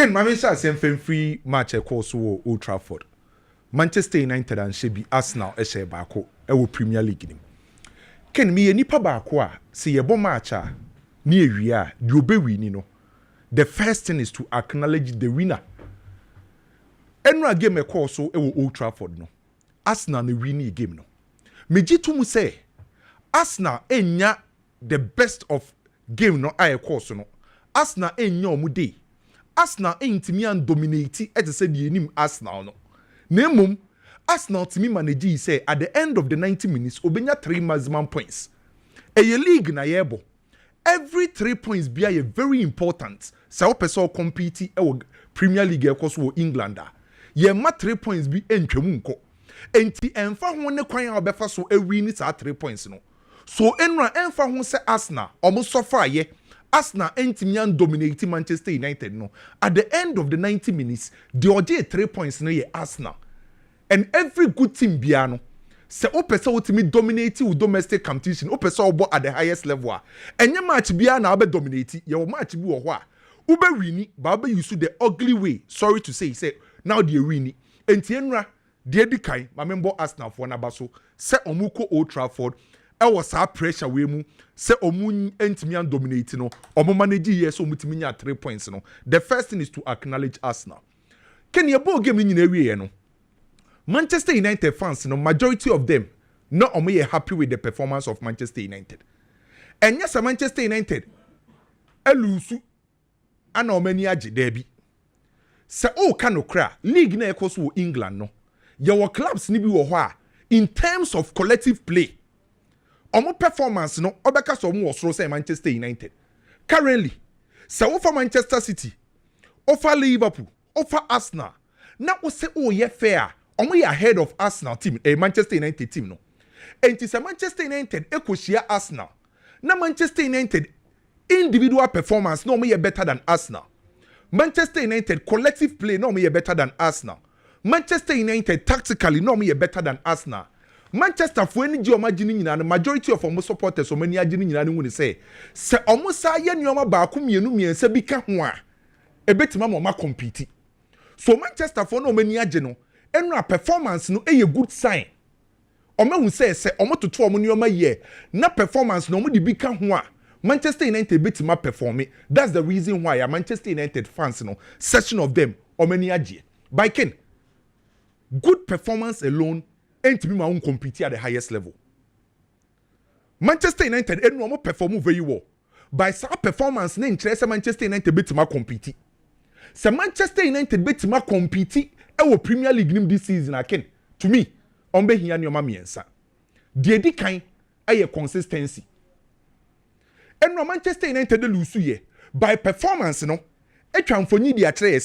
Ken Mamisha same free match a course Old Trafford. Manchester United and Shebi Arsenal e share baako e wo Premier League nim. Ken me nipa baako a se ye bo match a ni ewie a di obewi ni no. The first thing is to acknowledge the winner. Enra game e course e wo Old Trafford no. Arsenal na win game no. Mejitu mu say Arsenal enya the best of game no aye course no. Arsenal enya omu dey. Arsenal intimi and dominate et say the enim Arsenal no. Nemum Arsenal timi manage say at the end of the 90 minutes obenya 3 maximum points. A league na yebo. Every 3 points be a very important. Sa o person compete e Premier League e koso Englander. Ye ma 3 points bi entwemu nko. Enti emfa ho ne kwan a obefa so e win sa 3 points no. So enra emfa ho se Arsenal omo suffer ye. Arsenal entimian dominate Manchester United no. At the end of the 90 minutes, the OJ 3 points no ye Arsenal. And every good team biano. Se o pesa ultimate dominate with domestic competition. O pesa obo at the highest level. And your match biana abe dominate. Your match bi owa. Ube wini, ba abe use the ugly way. Sorry to say now the wini. Entienra the edikai. Ma member Arsenal for nabaso. Se omuko Old Trafford. I was our pressure we mu say omu entimi dominate no omo manage yes so mutimi nya 3 points no. The first thing is to acknowledge Arsenal. Can you ball game ni nyina no? Manchester United fans no majority of them no omo happy with the performance of Manchester United. And yes Manchester United elusu ana omani age derby. Say o kanokra league na ekoso England no. Your clubs ni bi wo ho a in terms of collective play omo performance no obeka so omo osoro say Manchester United. Currently, say over Manchester City, over Liverpool, over Arsenal. Na wo say oh ye fair. Omo ye ahead of Arsenal team, Manchester United team no. Enti say Manchester United ekoshia Arsenal. Na Manchester United individual performance no omo ye better than Arsenal. Manchester United collective play no omo ye better than Arsenal. Manchester United tactically no omo ye better than Arsenal. Manchester for any geomagini nyina the majority of almost supporters so many agini nyina ne say almost say ye nyoma baako mienu miensa bi ka ho a ebetima mo ma compete. So Manchester for no many age no enra performance no a good sign. Omo hu say omo toto omo nyoma ye na performance no omo di bi ka ho a Manchester United betima perform. That's the reason why Manchester United fans no section of them o many age. By Ken good performance alone ain't be my own compete at the highest level. Manchester United ain't no perform very well. By some performance, na interest Manchester United beat my compete. So Manchester United beat my compete. Our Premier League nim this season again. To me, on be here nyoma miensa. The edi kind a consistency. And no Manchester United lose ye by performance no. E twamfoni di atre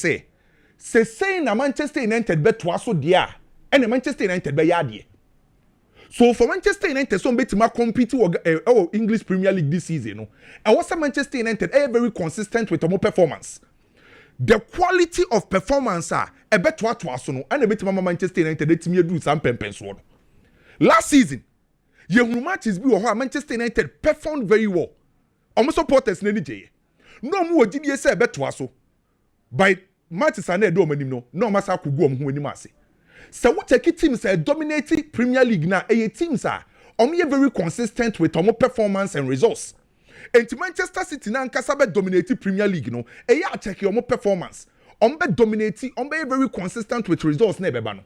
say na Manchester United bet waso dia. And the Manchester United be yadie. So for Manchester United, so betima compete with English Premier League this season. No, and what's Manchester United very consistent with more performance. The quality of performance a bet what was no, and a bit Manchester United let me do some pempens one. Last season, your matches be Manchester United performed very well. Almost supporters NJ. No more GDS say bet was so. By matches and do no massa could go who any massy. So what take teams are dominating Premier League now. Teams are very consistent with performance and results. And to Manchester City now Kasabe dominating Premier League no. Check your performance. Dominating, very consistent with results. Nebebano.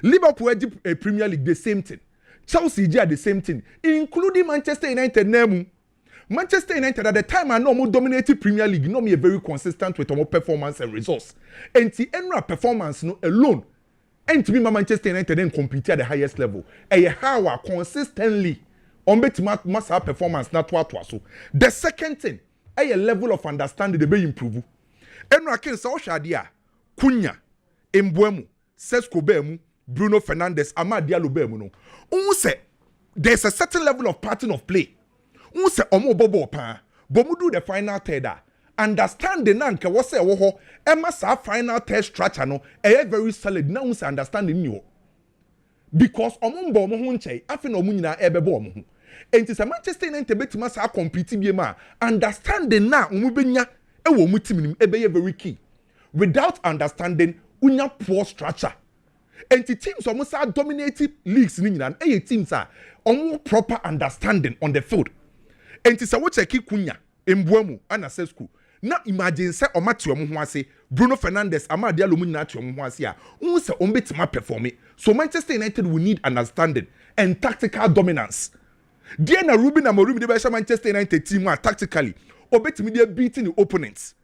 Liverpool a Premier League the same thing. Chelsea the same thing, including Manchester United. Nemu. Manchester United at the time are no more dominating Premier League. No me very consistent with performance and results. And the enra performance no alone. And to be Manchester United then compete at the highest level. And how consistently on must have performance not what so. The second thing, a level of understanding the be improve. And I can say Shadia, Cunha, Mbuemu, Sesko Bemu, Bruno Fernandes, Amad Diallo Bemu no. Say there's a certain level of pattern of play. Say omo bobo pa, bomu do the final third. Understand the nanka was say woho Emma sa final test structure no very solid now we understanding you because omumbo omo ho nche afi na omu nyina ebebo omo ho enti sa Manchester United betima sa compete bi ma understand the na omu benya e wo mu team nim ebeye very key without understanding unya poor structure. And the teams almost are dominating leagues in England. And teams are almost proper understanding on the field. And it's a watch a kikunya embuemu and assesku. Now imagine say Omatio Muhwase, Bruno Fernandes, Amadia Luminatio Muhwasia, unse ombetima perform it. So Manchester United will need understanding and tactical dominance. Diana Ruben Amorim the Manchester United team are tactically obetimi beating the opponents.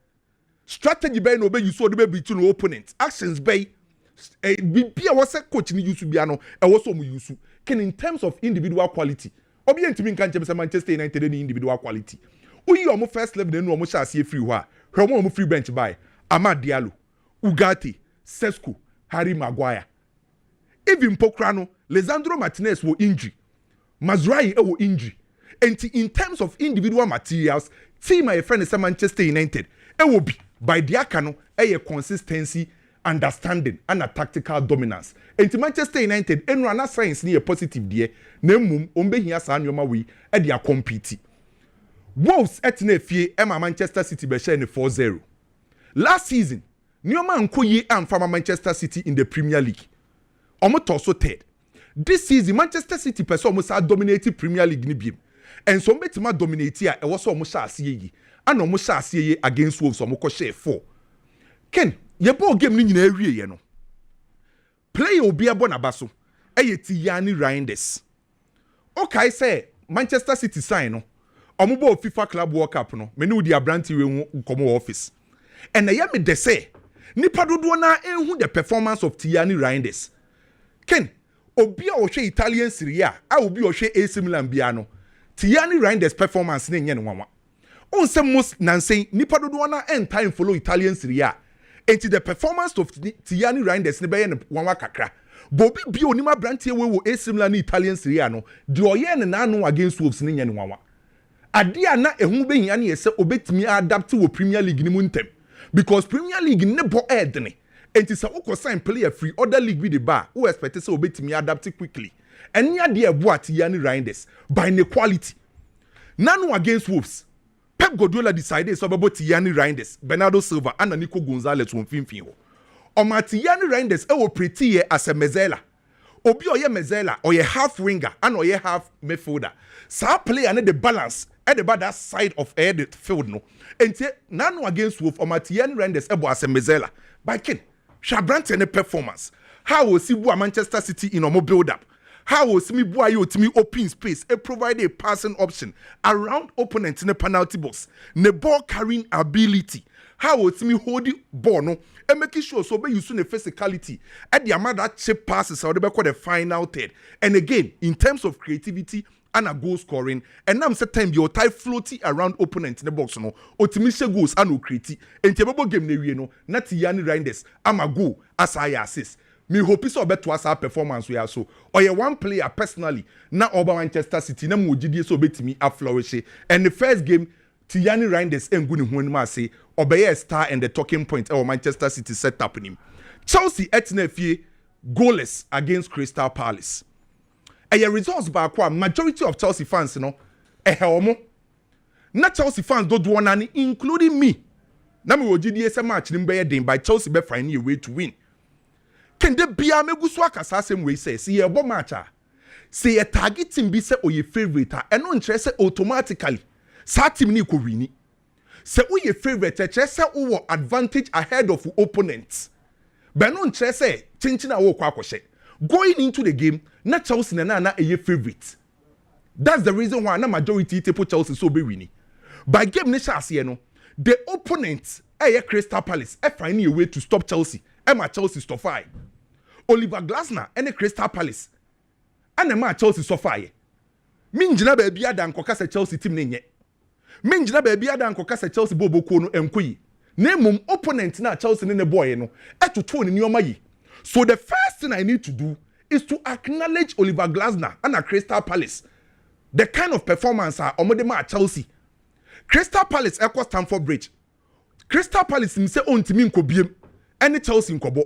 Strategy by no be you saw the beating the opponents. Actions by be was a coach in use biano and also use can in terms of individual quality. Obien to me can't Manchester United any individual quality. We are first level then no shall see free wa. From free bench by Amad Diallo, Ugarte, Sescu, Harry Maguire. Even Pokrano, Lisandro Martinez were injury. Mazraoui were injury. And in terms of individual materials, team my friend is Manchester United. It will be by Diakano a consistency, understanding, and a tactical dominance. And Manchester United, and run science near positive dear, Nemum, Umbe here, Sanyoma we, and they are competing. Wolves etne fie Emma Manchester City be share 4-0. Last season, Nyoma Nkoye am from Manchester City in the Premier League. Omo torso third. This season Manchester City person almost dominated Premier League ni biem. And so betima dominate here e was almost asiye yi. And almost asiye against Wolves omo ko share 4. Ken, ye ball game ni nyina awie ye no. Play obi abona so. Eye Tijani Reindjers. Okay say Manchester City sign no. Omubo FIFA Club World Cup no me no di abranti we komo office and na me de say nipa dodo na ehun the performance of Tijani Reindjers. Ken obi a ohwe Italian Serie A obi ohwe AC Milan bia no Tijani Reindjers performance na enye no nwanwa onsem most nansen nipa dodo na time follow Italian Serie A enti the performance of Tijani Reindjers ne be ye nwanwa kakra bobi bi onima abranti we wo AC Milan Italian Serie A no de oye ne na no against Wolves ne enye no nwanwa adia na ehun be hia na yese obetimi adapt wo Premier League ni mu ntem because Premier League ne bo edne enti sa wo sign player free other league be the bar who expect say obetimi adapt quickly enya de ebo Tijani Reindjers by ne quality nanu against Wolves Pep Guardiola decided so about Tijani Reindjers Bernardo Silva and Nico Gonzalez won finfin ho o Tijani Reindjers e wo pretty here as a mezela obi oye mezela oye half winger and oye half midfielder sa player and the balance at the bad side of the field no enti nanu against Wolf Tijani Reindjers ebo as a mezela by ken shabrant any performance how was he Manchester City in a build up how was me boy you to me open space and provide a passing option around opponent in the penalty box the ball carrying ability how was me holding ball no and making sure so be using the physicality at the amount that chip passes or the final third and again in terms of creativity and a goal scoring and now time your tie floating around opponent in the box no otimisha goals and no create and tebebo game ne wie no na Tijani Reindjers ama goal as I assist me hope so beto as our performance we are so or you one player personally na oba Manchester City na mo gidie so betimi a flourish and the first game Tijani Reindjers engu ne ho anima say obeye star and the talking point of Manchester City set up him Chelsea etna fie goalless against Crystal Palace. A results back one majority of Chelsea fans no helmo na Chelsea fans do one and including me na me ogidi ese match ni mbe by Chelsea be find a way to win can they be a megusu akasa same way say see ebo match say a targeting be say o your favorite and no interest automatically sa team ni ko win say o your favorite say o advantage ahead of opponents but no interest say chinchina wo kwa kwose going into the game na Chelsea na a favorite. That's the reason why na majority people Chelsea so be winning. By game ni chance no, the opponent Crystal Palace find a way to stop Chelsea. Chelsea stop fire. Oliver Glasner and Crystal Palace. And Chelsea stop fire. Minjina baby adan koka se Chelsea team nenye. Minjina baby adan koka se Chelsea bobo ko no enkoyi. Name opponent na Chelsea ne boy no. To ni nyoma yi. So the first thing I need to do is to acknowledge Oliver Glasner and a Crystal Palace. The kind of performance are Omodema at Chelsea. Crystal Palace equals Stamford Bridge. Crystal Palace nimse on timi nko biem. Any Chelsea nkobo.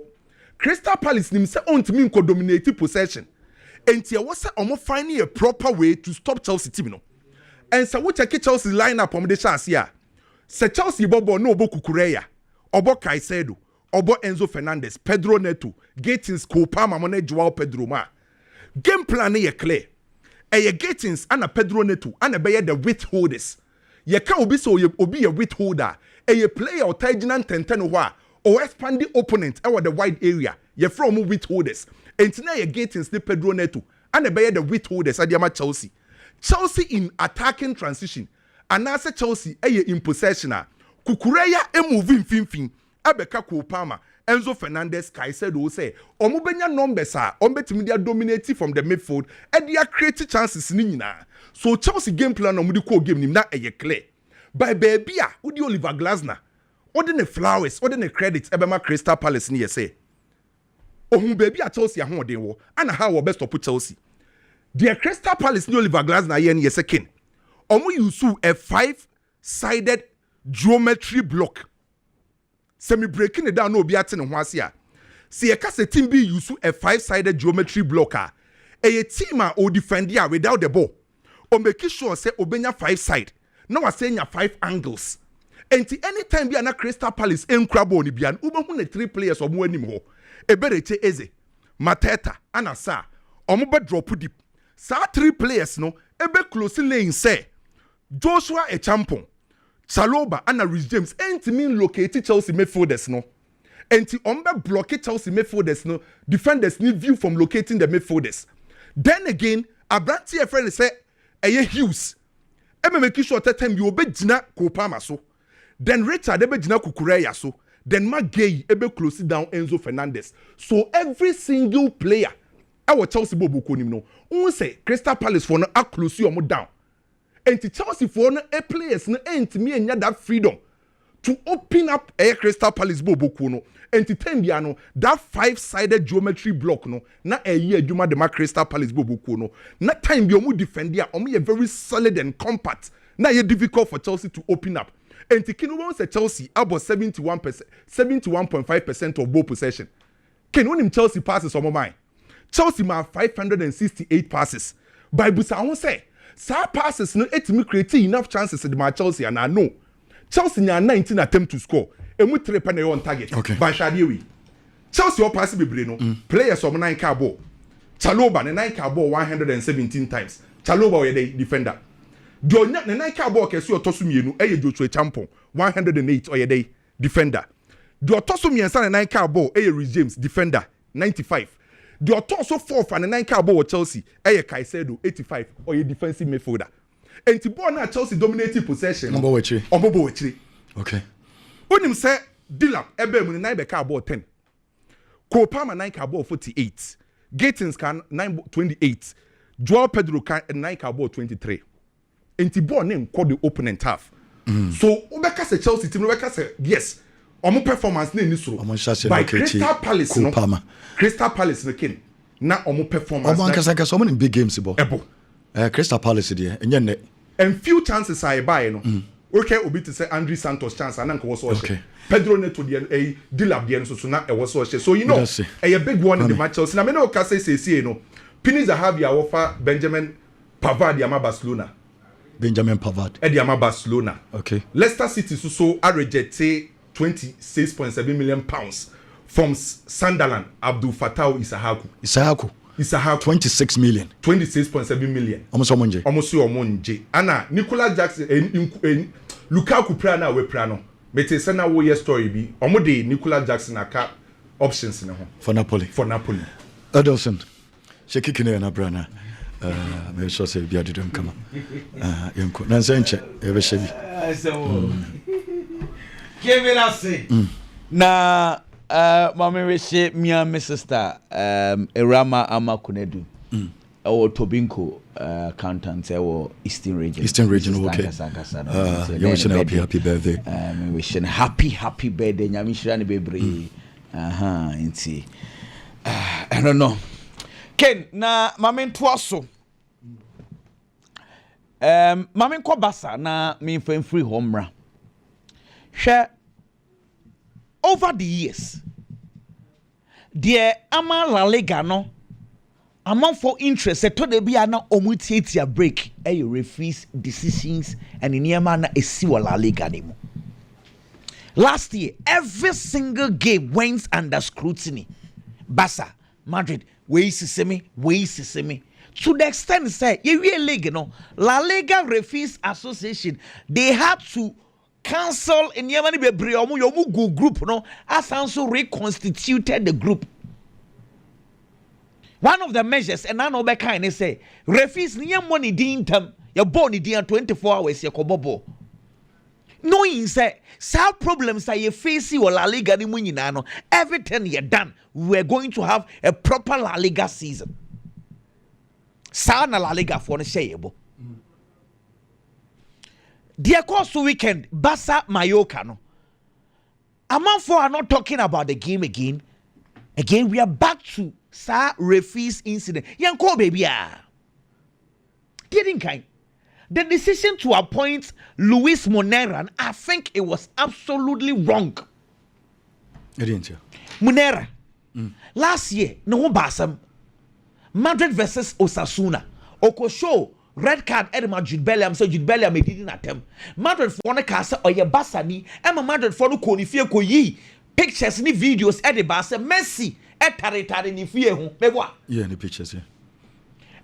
Crystal Palace nimse on timi nko dominate possession. And here was omo finding a proper way to stop Chelsea team no. And so we check Chelsea lineup on the chance here. Se Chelsea bobo no obo Kukureya, obo Caicedo, Obo Enzo Fernandez, Pedro Neto, Gatins, Kopama, Mone, Joao Pedro Ma. Game plan ye clear. Ye Gatins, and a Pedro Neto, and a Bayer the withholders. Ye can obi so ye obi a withholder. Ye player or Tigenan Tenten or expand the opponent over the wide area. Ye from withholders. And now ye Gatins, the Pedro Neto, and a Bayer the withholders at Yama Chelsea. Chelsea in attacking transition. And now Chelsea in possession. Kukureya moving fin. Abeka Kopama, Enzo Fernandez, Caicedo say, Omubenya numbers are media dominating from the midfield, and they are creating chances nina. So Chelsea game plan on Mudiko game na clear. By baby, Udi Oliver Glasner, ordinary flowers, ordinary credits, Ebema Crystal Palace near say. Baby at Chelsea a home dewo, and how best to put Chelsea. The Crystal Palace ni Oliver Glasner yen ye second. Omu yusu a 5-sided geometry block. Semi breaking it down no be atin ho ase a. Se ye ka se team be use a 5-sided geometry blocker. A team o defend ya without the ball. O make sure say obenya 5 side. Na wa say nya 5 angles. Enti anytime be na Crystal Palace enkura ball ni bia, ubehu ne 3 players omo anim ho. Ebereche Eze, Mateta, Anasa. Omo be drop deep. Sa 3 players no ebe close lane say Joshua Echampon, Chaloba and Reindjers ain't mean located Chelsea midfielders no. Enti ombe block Chelsea midfielders no. Defenders need view from locating the midfielders. Then again, Abranti a friend say, "Eye Hughes." Eme make sure that time you obey Jina Kopama so. Then Richard ebe Jina Kukureya so. Then Magay ebe close down Enzo Fernandez. So every single player, our Chelsea bobo konim no. Un say Crystal Palace for no a close you down. And to Chelsea for no a players no ain't me and that freedom to open up a Crystal Palace bobo kono. And to tell no that 5-sided geometry block no na a year juma de Crystal Palace bobo kono. Na time be omu defend ya omu ye very solid and compact. Na ye difficult for Chelsea to open up. And to Kinu say Chelsea about 71.5% of ball possession. Can him Chelsea passes on my mind. Chelsea ma 568 passes. By Busa won't say. Sa passes no et me create enough chances in my Chelsea and I know. Chelsea nya 19 attempt to score. And we 3 penalty on target. Okay. By Shadiwi. Chelsea or pass be no. Players of 9 car ball. Chaloba the 9 car ball 117 times. Chaloba or the defender. The 9 car ball kesu otosumienu eye Joshua Champon 108 or the defender. The otosumiensa the 9 car ball eye Reindjers defender 95. The Otoso 4th and the 9 car ball Chelsea, Eye Caicedo 85 or a defensive midfielder. And to born at Chelsea dominating possession. Okay. When him say Dilap, Ebe when 9 car ball 10. Kopama 9 car ball 48. Gatins can 28. Joao Pedro can 9 car ball 23. And to born name called the opponent half. So Obeka say Chelsea team Obeka say yes. Omo performance na ni soro by Crystal Palace no Crystal Palace no kin na omo performance omo ankasa so many big games ebo Crystal Palace there enye ne and few chances I buy no okay obi to say Andre Santos chance and nko so okay Pedro Neto the Dilap the so na e was so so you know a big one in the match Chelsea na me no ka say no Pini Zahavi offer Benjamin Pavard the Barcelona Benjamin Pavard e the Barcelona okay Leicester City so I reject £26.7 million from Sunderland. Abdul Fattah Isahaku 26 million 26.7 million almost omonje ana Nicolas Jackson Lukaku prana we prano mete say na wo ye story bi omode Nicolas Jackson aka options ne ho for Napoli Adelson shekikine na brana me so say bia didum kama yenko na nsenche e be shebi na mama reshe mia me sister Erama Amakunedu or Tobinko accountant or Eastern region okay you wish happy birthday wishing happy birthday nyamishira bebre inti I don't know Ken na mama ntoaso mama nko basa na me free homra share over the years the ama La Liga no amount for interest to the be na omutiatia break referees decisions and in yama na esi wa La Liga nimo Last year, every single game went under scrutiny. Barca, Madrid, we see me. To the extent say, you league, La Liga Referees Association, they had to cancel in Yamani Bebriomu group, as also reconstituted the group. One of the measures, and I know by kind, they say, referees near money din term, your body din 24 hours, your kobobo. Knowing say, some problems are you facing or La Liga ni muninano, everything you're done, we're going to have a proper La Liga season. Sana La Liga for the shayable. Dear course weekend, Barca Mallorca no. Among four are not talking about the game again. Again, we are back to Sir Referees incident. Yanko baby Didn't kind. The decision to appoint Luis Monera, I think it was absolutely wrong. I didn't hear. Monera. Last year, no Basam. Madrid versus Osasuna. Oko show red card Edema Jude Bellingham, so Jude Bellingham didn't attempt. Madrid for the casa or your Basani, Emma Madrid for the Konifia Koyi. Pictures ni videos at the Barca Messi at Taritari ni fear home. Yeah, the pictures, yeah.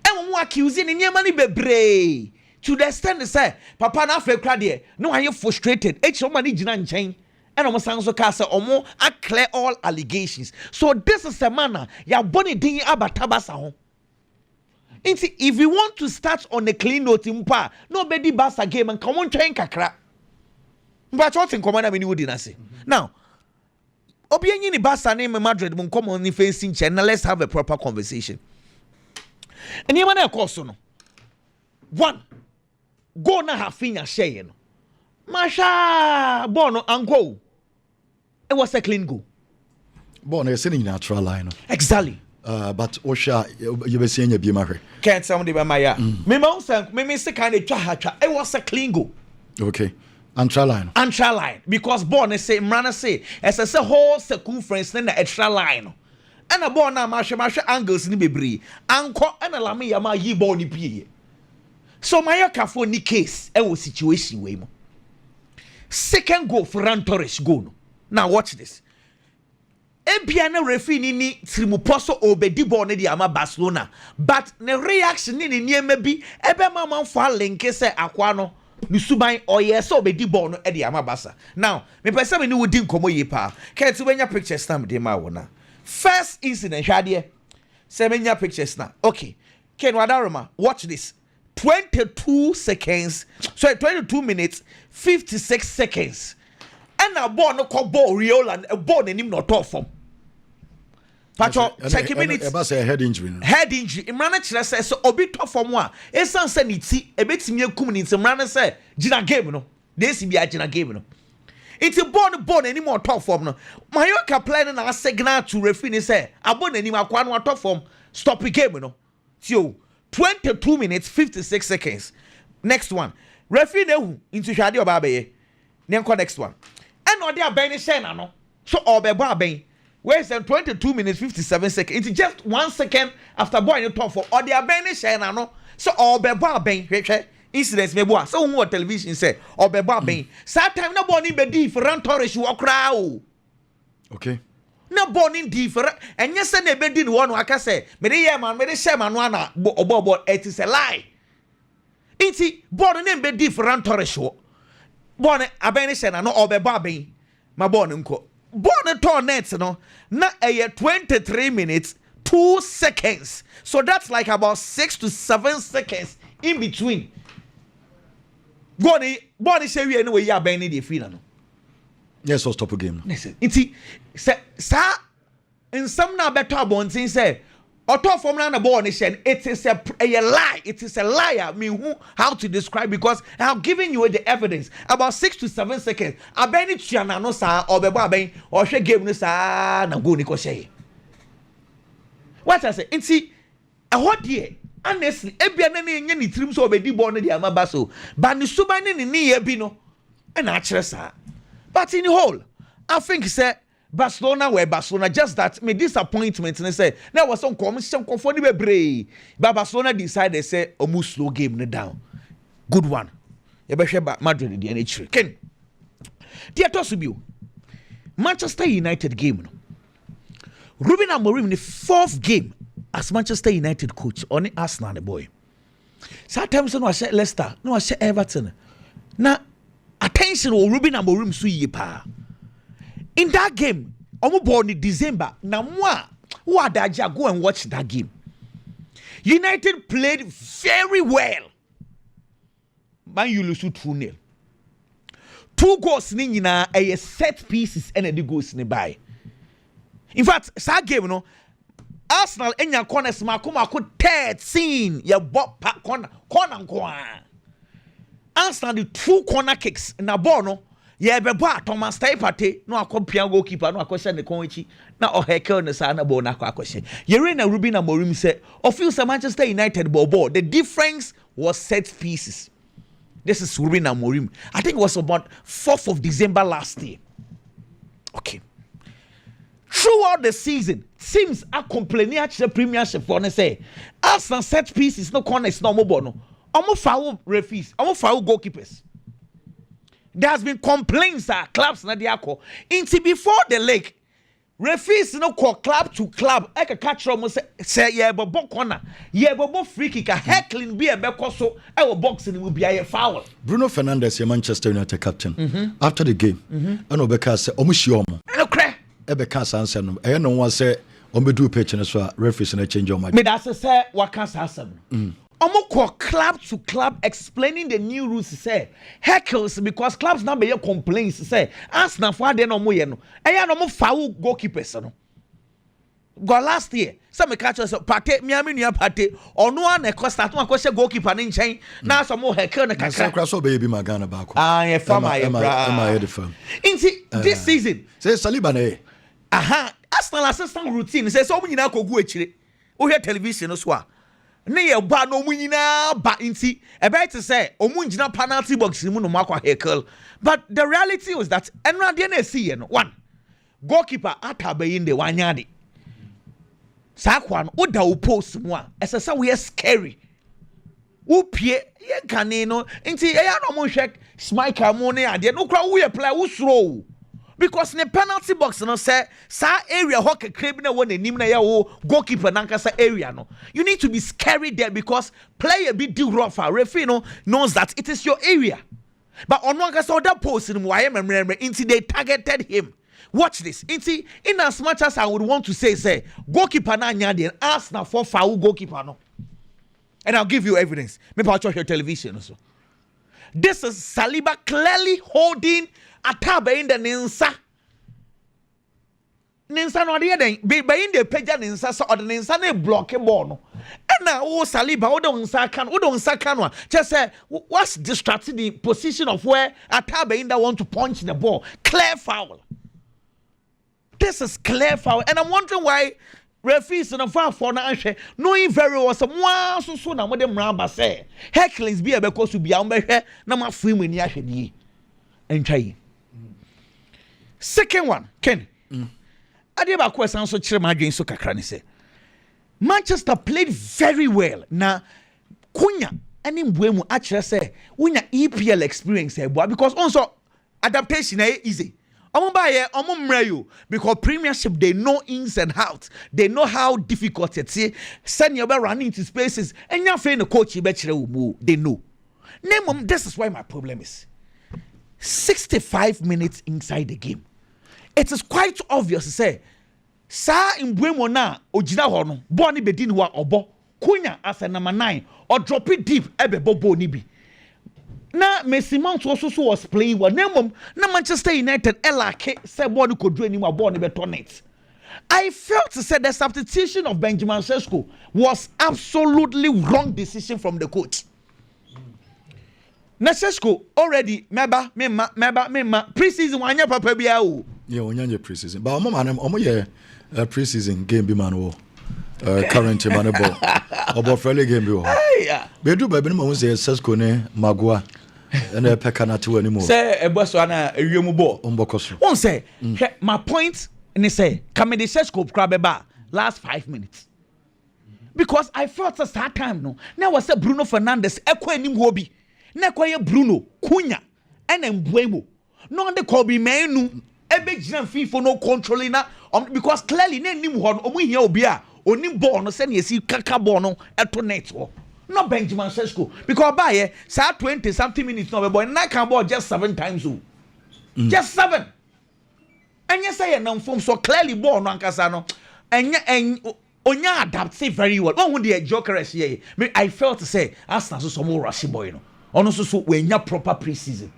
And one accusing in your money bebre. To the extent they say, Papa na fe crade, no, are you frustrated? H money jinan chain. And almost sounds so cast or more, I clear all allegations. So this is a manner, ya bonny ding abatabasa home. If you want to start on a clean note, nobody bas a game and come on train kakra. But what's in command, I mean, you didn't say. Now, Obiani Basa name Madrid won't come on the facing channel. Let's have a proper conversation. And you want to call no. One, go na hafinya share no. Masha bono ango. It was a clean goal. Bono is in natural line. Exactly. But Osha, you were saying a bimare. Can't somebody by my me mouse me say kind of chahacha. It was a clean goal. Okay. Antra line. Because born say Mrana say as I say whole circumference then the extra line. And a born na masha angles ni bebre. Anko and a lami yama yi born ni. So my for ni case e was situation way mo. Second goal for Reindjers goal. Now watch this. Ebiana referee ni trimuposo obedi ball ne di ama Barcelona, but the reaction ni niema bi ebe mama fa link say akwa no ni suban oye so obedi ball no e di ama Barca. Now me pese me ni wodi nkomo yi pa ke ti wenya pictures na me dey ma wona first incident hwade se menya pictures na okay Ken Wadaroma, watch this. 22 seconds, sorry, 22 minutes 56 seconds. And a ball no call ball real and a ball in him not off from. Pacho, check minutes. About a head injury. Head injury. Imrana chira says so obi top from one. Esan sanity a bit me kum in some runner say Gina game no. This be a Gina game no. It's a born any more top form no. Mallorca planning a signal to referee say abon any more one top form stop the game no. So 22 minutes 56 seconds. Next one. Referee ne into Shadi Obabe. Next one. And on their Benny Shena no. So Obeba Ben. Where's 22 minutes 57 seconds? It's just 1 second after boy you talk for or their Benny Shena no. So Obeba Ben. Incidents me boa. So what television say Obeba Ben. That time no boni be different Torres you crowd. Okay. No born different and yes and be did one waka say me dey man me dey share man one obo it is a lie. It's born name be different Torres born abeni share no obeba ben ma born nko born to net no na 23 minutes 2 seconds, so that's like about 6 to 7 seconds in between. Born share we anyway ya ben dey feel no. Yes, so stop a game. Listen, sa in some now better abontin say auto form na born nation. It is a lie. It is a liar. I mean, how to describe, because I have given you the evidence about 6 to 7 seconds. Abeni chiana no sa or beba ben or she game no sa na go ni ko share. What I say? Inti a hot year. Honestly, ebia na nye ni trim so obedi born di amaba so. But ni suba ni ye bi no. And actually sa. But in the whole, I think say Barcelona were Barcelona, just that my disappointment and say there was some commission for the brave. But Barcelona decided say almost slow game down. Good one. You better Madrid the NHL. Ken. Dear Tosubiu, Manchester United game no. Ruben Amorim the 4th game as Manchester United coach on the Arsenal the boy. Sometimes no I say Leicester, no I say Everton. Now attention o Ruben Amorim so ye pa. In that game, omo born in December. Na moi who are that go and watch that game. United played very well. Man you lose 2-0. 2 goals ni nyina a set pieces and the goals ni by. In fact, that game no Arsenal enya corners mako 13 ya bop corner Arsenal the 2 corner kicks na ball no ye bebo Thomas Taipate no akompia goalkeeper no akwhye ne konchi na ohekel ne sa na ball na akwhye ye na Ruben Amorim say of you Manchester United ball the difference was set pieces. This is Ruben Amorim. I think it was about 4th of December last year. Okay. Throughout the season, teams are complaining at the Premiership for say Arsenal set pieces no corners no more no. Almost foul referees, almost foul goalkeepers. There has been complaints at clubs na diako. Into before the league, referees no call club to club. I can catch almost say yeah, but corner, yeah, but free kick a heckling be a bekoso. Our boxing will be a foul. Bruno Fernandes, your Manchester United captain, after the game, I know because Omushiomo. No crack. Ebeka answer no. I know one say omedu pitch and so referees and change your mind. Me that's say what can answer. Omo call club to club explaining the new rules say heckles because clubs now be complaints say Arsenal for dey no mo ye no eya no mo foul goalkeepers no go last year some catch us Pate miami nua Pate ono an e start no akose goalkeeper ne nchen na so mo heckle ne kakra kakra so be bi magana ba ko e fama e bra the firm this season say Saliba na Arsenal assistant routine say so mo nyina kogu akire o hear television so a ne ye ba no mu nyina ba nti e be to say omu ngina penalty box mu no makwa heckle but the reality was that enrade na see ye no one goalkeeper atabayi in the wanyade sakwa no oda o post mu a esesa we scary wo pie ye kane no nti e ya no mo hwek smike mu ne ade no kra wo ye play wo suro because the penalty box no say sa area hockey crib na won anim na ya wo goalkeeper nankasa area no you need to be scary there because player be do rough referee no knows that it is your area but on one kasa other post in why memre into they targeted him. Watch this. Into in as much as I would want to say goalkeeper na nya dey Arsenal for foul goalkeeper no, and I'll give you evidence. Maybe I'll show your television also. This is Saliba clearly holding Ataba in the Ninsa. Ninsa no dey den be in the page Ninsa so or the Ninsa na block ball no. And now Saliba o don nsa kan no just say what's distracting the position of where Ataba in that want to punch the ball. Clear foul. This is clear foul and I'm wondering why referees in a far for na ahwe knowing very well some one so na mo dem ramba say hecklings be because to be am behwe na ma free mu ni ahwe die entwai. Second one Ken ade ba ko san so kire ma adwen so kakra ni say Manchester played very well na kunya ani mbuemu a kire say wunya EPL experience e bo because also adaptation is easy. Because Premiership they know ins and outs, they know how difficult it is. Send you running into spaces and you're feeling the coach they know. Name this is why my problem is 65 minutes inside the game. It is quite obvious to say Sa Mbwemo na ojina hono ball ni bedin wa obo kunya as a number 9 or drop it deep ebe bobo ni bi. Na Messi Mount also was playing well. Na Manchester United elake say ball could do anymore ball be turn it. I felt to say the substitution of Benjamin Sesko was absolutely wrong decision from the coach. Na Sesko already meba preseason wanya papa bia o. Yeah, wanya preseason. But omo ye preseason game bi man wo. Current man ball. Obo friendly game bi wo. Yeah. Be do ba bi no say Sesko ne Magua. And a pecanatu anymore. Say a boss on a young ball. One say, my point, and they say, come in the Sesko crab last 5 minutes. Because I felt a start time no. Now was a Bruno Fernandes, Equanim Hobby, Nequaya Bruno, Cunha, and Mbuemo. No, the Kobe Menu, ebe gyina FIFA no controlling na because clearly na nim ho no omo hia obi a oni ball no se na esi kaka ball no eto net ho no Benjamin Sesko because by say 20 something minutes no boy na can ball just 7 times o just 7 enye say na form so clearly ball no ankasa no enye onya adapt very well one who the jokeress here me I felt to say Arsenal so some rush boy no ono so we nya proper pre-season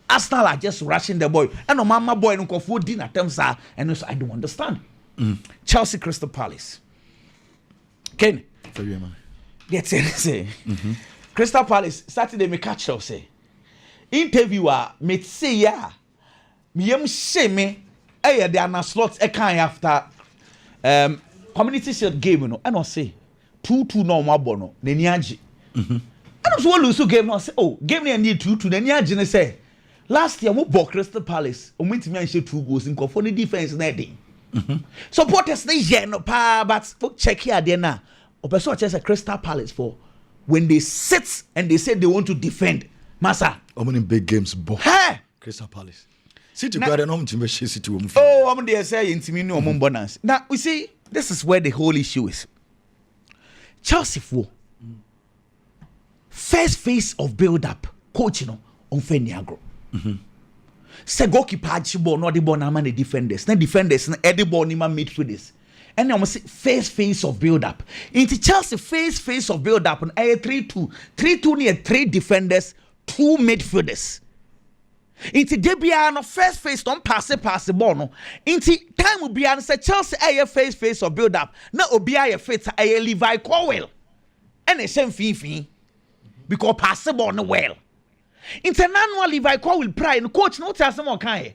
Arsenal are just rushing the boy and no mama boy no kofo din attempts are and so I don't understand. Chelsea Crystal Palace Ken for you man get say Crystal Palace Saturday me catch Chelsea interviewer me say ya me yam say me eh the ana slots e kan after community shield game no and I say 2-2 no mo abo no na ni age and so lose game no say oh game na need 2-2 na ni age ne say last year we bought Crystal Palace o mentimi an share 2 goals in for the defense na dey supporters dey here no pa but check here there na opeso say Crystal Palace for when they sit and they say they want to defend massa in big games bo hey Crystal Palace City got an team City oh I'm there say intimi no bonus now we see this is where the whole issue is. Chelsea for first phase of build up, coach on Feniagro. Say goalkeeper ball, not the ball, na man the defenders. Na defenders, na the ball, ni man midfielders. And I must say first phase of build up. Into Chelsea first phase of build up on a 3-2. 3-2 near 3 defenders, 2 midfielders. Into Debia no first phase don't pass the ball no. Into time will be and say Chelsea a phase of build up. Na obi a fit a Levi Colwell. And the same fee because pass the ball no well. Into non Levi Colwell pride and coach no tell some more kind.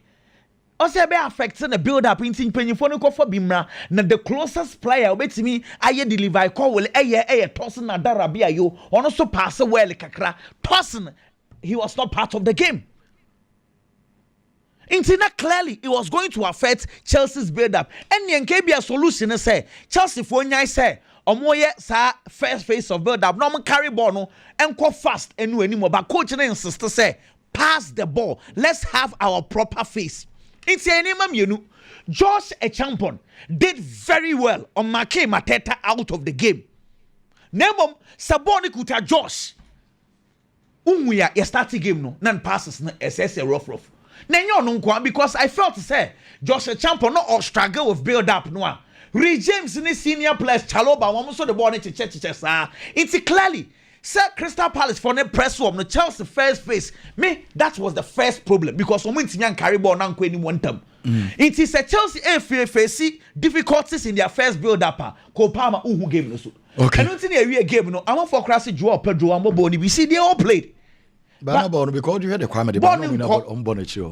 Also be affecting the build up into penifone ko for bimra na the closest player obetimi aye the Levi Colwell aye tossen na darabia yo ono so pass well kakra tossen he was not part of the game. Intina clearly it was going to affect Chelsea's build-up. And the NKB solution is say Chelsea for nyai say omoye sa first phase of build-up. No man carry ball no and go fast and anymore. But coach insist to say pass the ball. Let's have our proper phase. It's a name you Josh Echampon did very well on Make Mateta out of the game. Nemom Saboni Kuta Josh. Umuya ya starting game no nan passes na SS rough. Because I felt to say Josh Champion not all struggle with build up no. Reindjers ni senior players Chaloba one so the ball to check it's clearly Sir Crystal Palace for the press room no Chelsea first phase me that was the first problem because we went carry ball now any one time. It is a Chelsea face difficulties in their first build up Kopama who game no so. Okay. And until a game no I'm for class draw Pedro Amoboni we see they all played. But because you had a crime about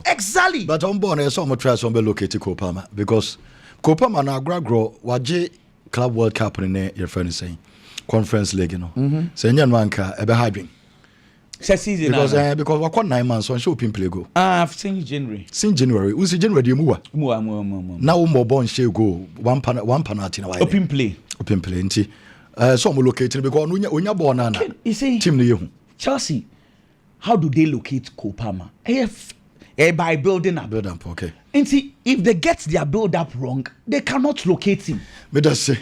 exactly. But on born is so much try some located Kopama because Kopama na grow waje Club World Cup in your friend saying Conference League no. Say nyan manka ebe hiding. Season because we got 9 months on show pin play go. Since January. Since January. We see January the muwa. Now more born share go one penalty na why. Open play nti. So mo located because unya born na. You see team no yehu. Chelsea. How do they locate Kopama? By building up. Build up, okay. And see, if they get their build up wrong, they cannot locate him. But that's but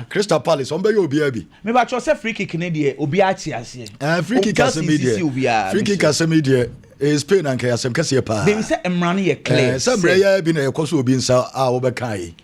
Crystal Palace, on you be. Me but you say free kick in the Obiachi free kick as media. Free kick as media. Spain and Kayasem Cassia Pa. They say Emrani a clear. Some rare been a coso bin sa Obekai.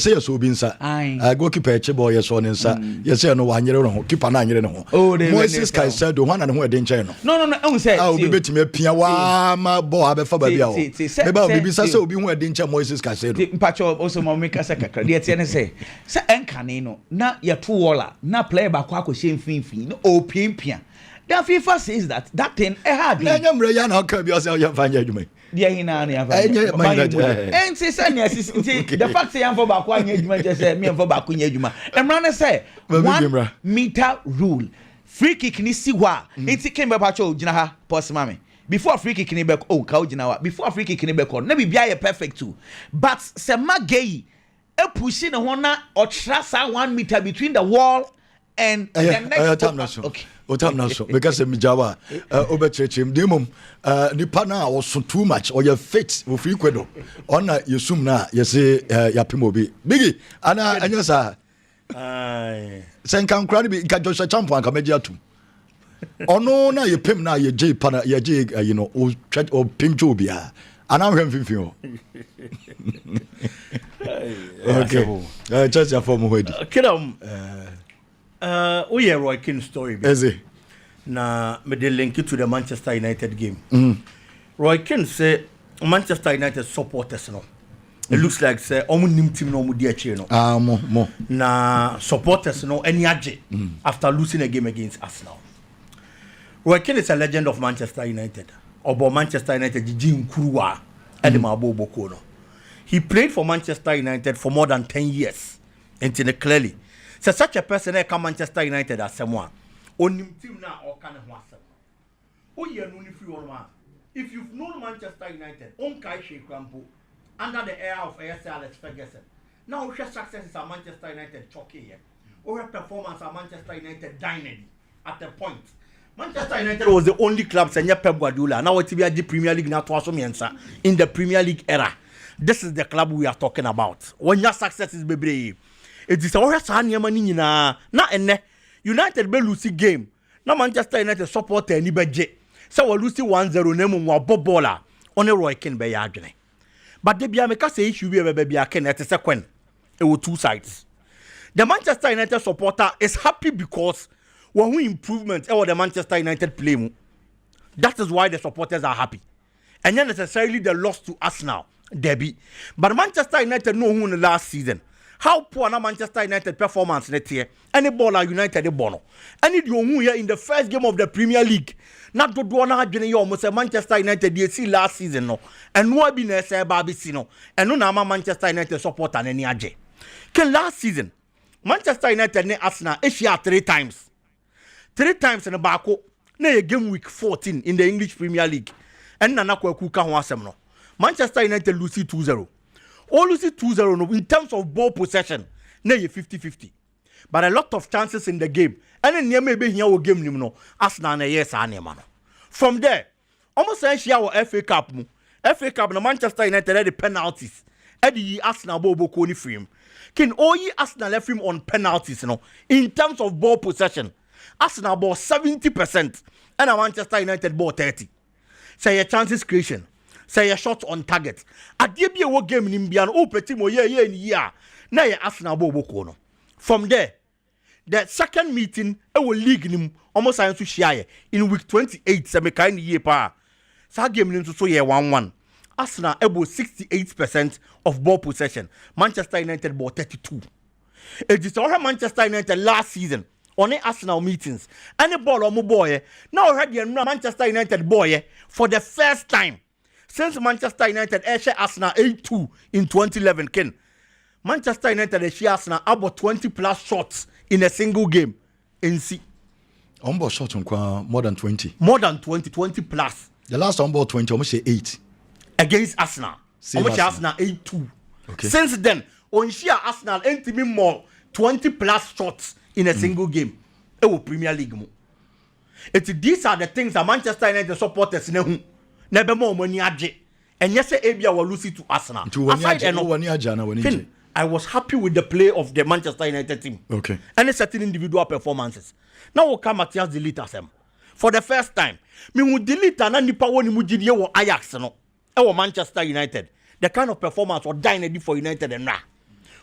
Say a so bin sa. I go keep a chebo, yes, on inside. Yes, no 1 year on, keep an year on. Oh, the Moises Kai said, the one and who didn't channel. No, say I'll be betting me Piawa, my boy, before Babia. About maybe so be who didn't Moises Kai said. Pacho also make a second. Dear Tiana say, Sir Encanino, not your 2 walla, not play by Quaco Shane Fin, no, oh, Pimpia. The FIFA says that thing hard. How come you find you? Yeah, and say, the fact I'm for back 1 year, just say, me for back 1 year. And Rana say, 1 meter rule. Free kick ni siwa. It's came back to Jinaha, post mammy. Before free kick in back, oh, Kaujinawa. Before free kick in back on, maybe be a perfect too. But Sema gay, a pushing a honor or trust 1 meter between the wall and the next. Okay. Otam na so because me jawa obetrechem demum nipa na was too much or your fit wo free kwedo ona yesum na yese yapem obi bigi ana anya sa sen kan kra bi ka Joshua champion ka meji atum ono na yepem na ye je pana ye je you know o pimjo bia ana hwem fimfin o okay just ya form wedi kidam we hear Roy Keane story eze na me de link it to the Manchester United game. Roy Keane say Manchester United supporters no. It looks like say omu nim team no mu di achi no. Mo. Na supporters no any age after losing a game against Arsenal. Roy Keane is a legend of Manchester United. Obo Manchester United jiji nkuruwa edema boko no. He played for Manchester United for more than 10 years. Until clearly. So such a person come Manchester United as someone. Onim team na or can ho asem. O ye no ni free one man. If you've known Manchester United, on kai Shekrampo under the era of Alex Ferguson. Now we success is at Manchester United choking here. Or performance at Manchester United dining at the point. Manchester United was the only club senya Pep Guardiola. Now it's the Premier League na twaso miensa in the Premier League era. This is the club we are talking about. When your success is bebre. It is always na enne United be lose game. Na Manchester United support any beje. So we lose 1-0 nemu wa bobola. One Roy Keane be ya adwene. But the bia make say issue be bia Ken at second. It was two sides. The Manchester United supporter is happy because when we improvement or the Manchester United play. That is why the supporters are happy. And not necessarily the loss to Arsenal, Derby. But Manchester United know who in the last season. How poor na Manchester United performance next year. Any ball are United the bono. Any do here in the first game of the Premier League. Not to do na adwene almost Manchester United they see last season no. And no be na say ba bi no. And no na Manchester United supporter any age. Ken last season Manchester United ne Arsenal share 3 times. 3 times in the Barca na game week 14 in the English Premier League. And na kwaku ka ho asem no. Manchester United lose 2-0. All lose 2-0 no, in terms of ball possession, na 50-50. But a lot of chances in the game. And then near maybe here game no. Arsenal na yes anema no. From there, almost say share our FA Cup mu. FA Cup na Manchester United had the penalties. Eddie Arsenal bobo ko ni frame. Can all ye Arsenal left him on penalties no. In terms of ball possession, Arsenal ball 70% and Manchester United ball 30. Say your chances creation. Say your shots on target. At the be a game in Bian Opetimo year. Na ye Arsenal bobo kono. From there, the second meeting will league him almost to share in week 28 semi-kind year pa. Sa game into so year 1-1. Arsenal able 68% of ball possession. Manchester United ball 32. It is all Manchester United last season. On the Arsenal meetings. Any ball on my boy. Now already Manchester United boy for the first time. Since Manchester United share Arsenal 8-2 in 2011, Ken. Manchester United share Arsenal about 20 plus shots in a single game. In C. On-ball shots more than 20. More than 20 plus. The last on-ball 20, almost say 8. Against Arsenal. Almost Arsenal 8-2. Okay. Since then, on share Arsenal ain't more 20 plus shots in a single game. It will Premier League. These are the things that Manchester United supporters know. Never more money aje. And yes, Abia will lose it to Arsenal. I was happy with the play of the Manchester United team. Okay. And certain individual performances. Now we'll come at delete us. For the first time, me will delete an nipa woni mujidi or Ajax no. Or Manchester United. The kind of performance or dynasty for United and now.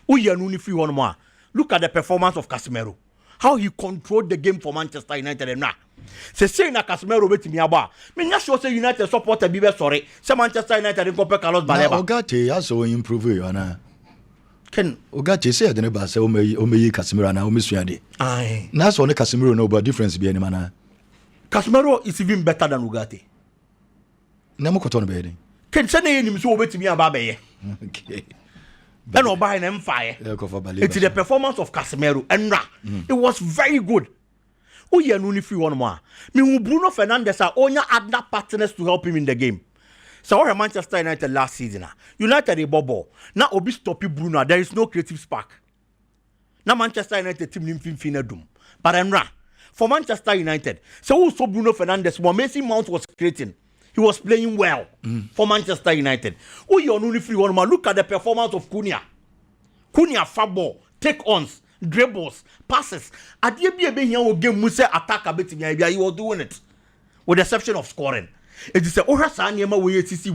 One more. Look at the performance of Casemiro. How he controlled the game for Manchester United and now. Say na Casemiro beti mi aba. Me nya sure say United supporter be sorry. Say Manchester United in compare Carlos Baleba. Ogate aso improve you ana. Ken Ogate say adene ba say o meyi Casemiro na o mesuade. Aye. Na so ne Casemiro no but difference be any mana. Casemiro is even better than Ogate. Na mo koto no be dey. Ken say na enim so obeti mi aba be ye. Okay. And no buy them fire. It's the performance of Casemiro and it was very good. Oh yeah, no free one more. Me Bruno Fernandes are only other partners to help him in the game. So our Manchester United last season, United a bubble. Now Obi stop Bruno. There is no creative spark. Now Manchester United team nim fin doom. But for Manchester United. So also Bruno Fernandes, when Mason Mount was creating, he was playing well for Manchester United. Oh, you're only free one man. Look at the performance of Cunha. Cunha fab ball, take-ons, dribbles, passes. At the game, Musa attack a bit. He was doing it, with the exception of scoring. It is a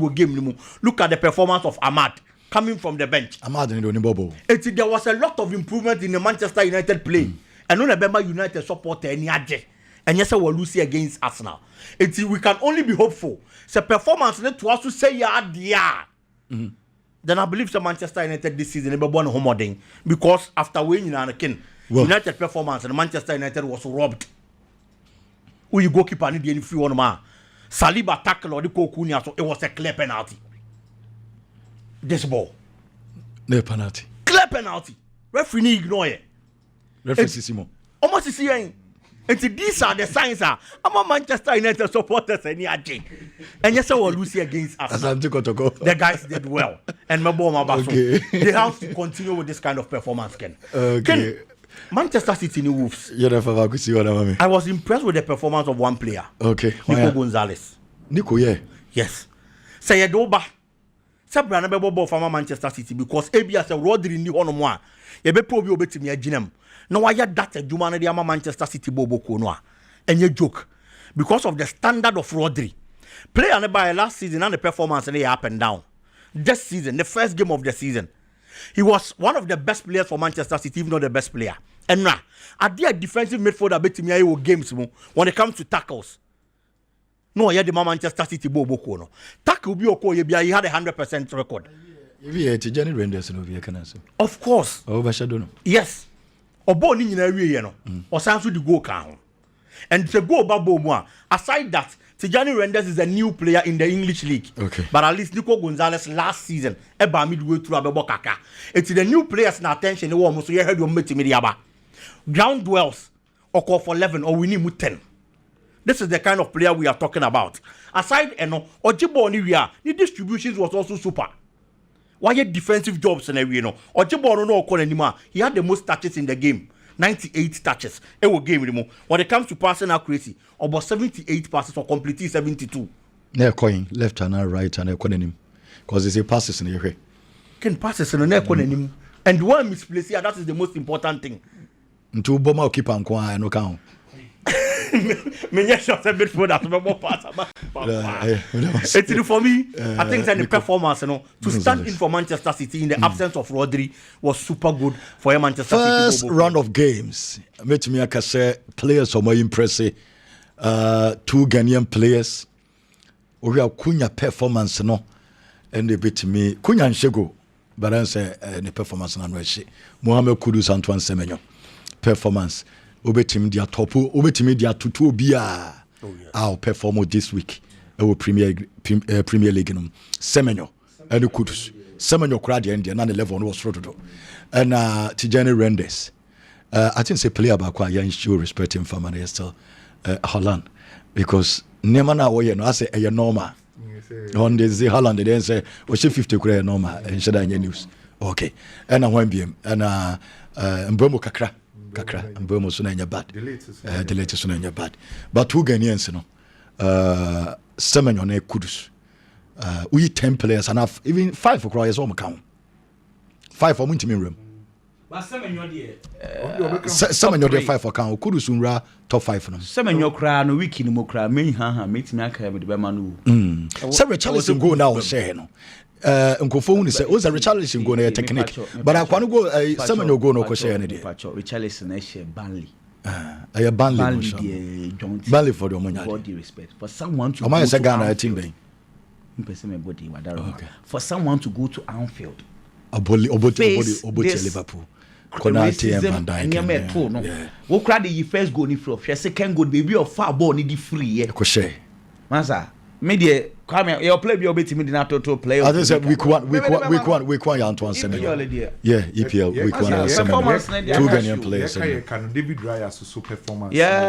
game. Look at the performance of Ahmad coming from the bench. Ahmad there was a lot of improvement in the Manchester United play. And no remember United support any adje. And yes, we'll lose against Arsenal. We can only be hopeful. The performance need to also say then I believe the Manchester United this season will be one home because after winning United performance and Manchester United was robbed. Who you goalkeeper need any free one man. Saliba tackle or the Cunha, so it was a clear penalty. This ball. No penalty. Clear penalty. Referee ignore it. Referee Simo. Almost is saying. And these are the signs. I'm a Manchester United supporters and and yes, I will lose against us. The guys did well. And okay. They have to continue with this kind of performance, Ken. Okay. Manchester City new Wolves. I was impressed with the performance of one player. Okay. Nico Gonzalez. Nico, yeah. Yes. Say Doba. Sabrina be ball from Manchester City because ABS Rodri ni ono mo a ye be probi obetimi aginem. No why that adwuma no dey Manchester City boboko no a enye joke because of the standard of Rodri. Player ne by last season and the performance they up and down. This season, the first game of the season, he was one of the best players for Manchester City, if not the best player. And now, at the defensive midfielder betimi ayo games when it comes to tackles. No, yeah, the Manchester City boboko no. Tackle be oko he had a 100% record. Of course. Yes. Obo ni nyina wie no. Osanso the goal kan. And the goal babo mu a. Aside that, Tijani Reindjers is a new player in the English league. Okay. But at least Nico Gonzalez last season eba midway through abebo kaka. It's the new players na attention they want so you heard your meti mediaba. Ground duels or call for 11 or we need 10. This is the kind of player we are talking about. Aside Ojibo Oniwia, the distributions was also super. Why defensive jobs and every Ojibo no call anymore. He had the most touches in the game. 98 touches. It will game anymore. When it comes to passing accuracy, about 78 passes or completely 72. They're calling left and right and economy. Because they say passes in the way. Can passes in the economy. And one misplaced here, that is the most important thing. Into Boma keep on quiet no count. It's for me. I think that the performance, to stand in for Manchester City in the absence of Rodri was super good for Manchester City. First round of games, met me say players are more impressive. 2 Ghanaian players. We have Cunha performance and they beat me. Cunha and Shego, but I say the performance and Mohamed Kudus Antoine Semenyo performance. Obetim dia topu obetim dia tutu bia our perform this week our Premier League Semenyo and Kudus Semenyo crowd and the level was rotodo and Tijani Reindjers I think say player back kwa yan show respect him for man still Holland because nemana wo no I say e normal on the say Holland they say we say 50 kura normal and shada news okay and when biem and mbomo kakra and Burma so na bad. The latest so na bad. But 2 Ghanaians Semenyo na Kudus. We 10 players and have even 5 for Croatia so count. 5 for Muntimin room. But Semenyo there 5 for count. Kudus unra top 5 for them. Semenyo kra no wiki no kra me metimi aka me de be manu. Say Richarlison go now say no. Nkofo say o Richarlison go na technique but akwano go Semenyo go no ko share ne de Richarlison share Burnley Burnley for the money body respect for someone to go to Ghana team ben for someone to go to Anfield oboti Liverpool Konate and Van Dijk wo kra the first goal ni free of second goal baby of far ball ni di free ko share masa media come your play be obeti me na total play I think said week one Antoine Semenyo yeah EPL week 1 Semenyo 2 Ghanaian players David Raya so performance yeah